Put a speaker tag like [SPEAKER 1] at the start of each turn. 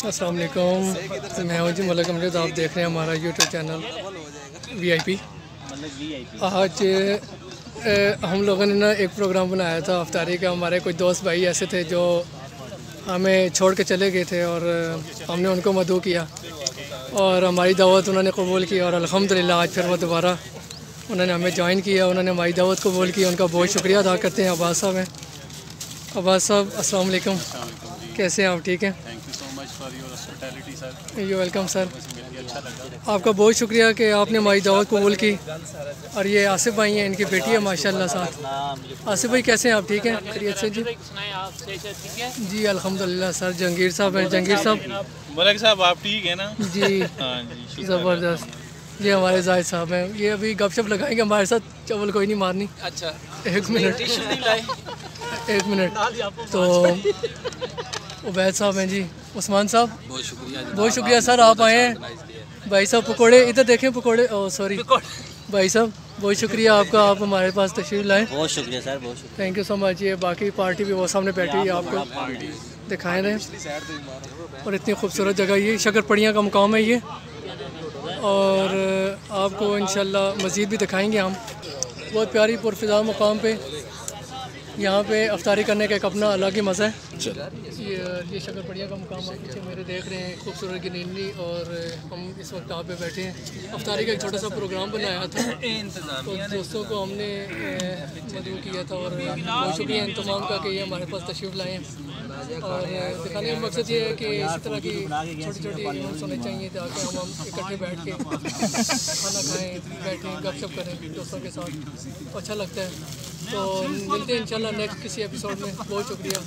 [SPEAKER 1] अस्सलाम वालेकुम, मैं हूं जी मलिक अमजद। आप देख रहे हैं हमारा यूट्यूब चैनल VIP। आज हम लोगों ने ना एक प्रोग्राम बनाया था अफ्तारी का। हमारे कुछ दोस्त भाई ऐसे थे जो हमें छोड़ के चले गए थे और हमने उनको मदऊ किया और हमारी दावत उन्होंने कबूल की और अल्हम्दुलिल्लाह आज फिर वो दोबारा उन्होंने हमें ज्वाइन किया, उन्होंने हमारी दावत कबूल की। उनका बहुत शुक्रिया अदा करते हैं। अब्बास साहब हैं। अब्बास साहब अस्सलाम वालेकुम, कैसे हैं आप? ठीक हैं, यू वेलकम सर। आपका बहुत शुक्रिया कि आपने हमारी दावत कबूल की। और ये आसिफ भाई हैं, इनकी बेटी है माशाल्लाह साथ। आसिफ भाई कैसे हैं आप? ठीक हैं, खैरियत से जी? जी अल्हम्दुलिल्लाह सर। जहांगीर साहब हैं। जहांगीर साहब,
[SPEAKER 2] मलिक साहब आप ठीक है ना?
[SPEAKER 1] जी ज़बरदस्त। ये हमारे जाहिद साहब हैं, ये अभी गपशप लगाएंगे हमारे साथ। चवल कोई नहीं मारनी। अच्छा एक मिनट। तो उबैद साहब हैं जी। उस्मान साहब बहुत शुक्रिया सर, आप आए हैं। भाई साहब पकोड़े इधर देखें, पकोड़े। ओह सॉरी भाई साहब, बहुत शुक्रिया आपका, आप हमारे पास तशरीफ लाएँ।
[SPEAKER 3] बहुत शुक्रिया सर, बहुत शुक्रिया।
[SPEAKER 1] Thank you so much. ये बाकी पार्टी भी वो सामने बैठी है, आपको दिखाए दें। और इतनी खूबसूरत जगह ये शक्करपड़ियाँ का मुकाम है ये, और आपको इंशाल्लाह मज़ीद भी दिखाएंगे हम। बहुत प्यारी पुरफ़िज़ा मुकाम पे यहाँ पे अफ्तारी करने का एक अपना अलग ही मज़ा है। ये शक्करपड़िया का मुकाम आप पीछे मेरे देख रहे हैं, खूबसूरत ग्रीनरी। और हम इस वक्त यहाँ पे बैठे हैं। अफ्तारी का एक छोटा सा प्रोग्राम बनाया था, तो दोस्तों को हमने मदऊ किया था। और बहुत शुक्रिया इंतज़ाम का कि ये हमारे पास तशरीफ़ लाए हैं। और दिखाने का मकसद ये है कि इसी तरह की छोटी छोटी इवेंट्स होने चाहिए ताकि हम इकट्ठे बैठ के खाना खाएँ, बैठें, गपशप करें दोस्तों के साथ, अच्छा लगता है। तो मिलते हैं इंशाल्लाह नेक्स्ट किसी एपिसोड में। बहुत शुक्रिया।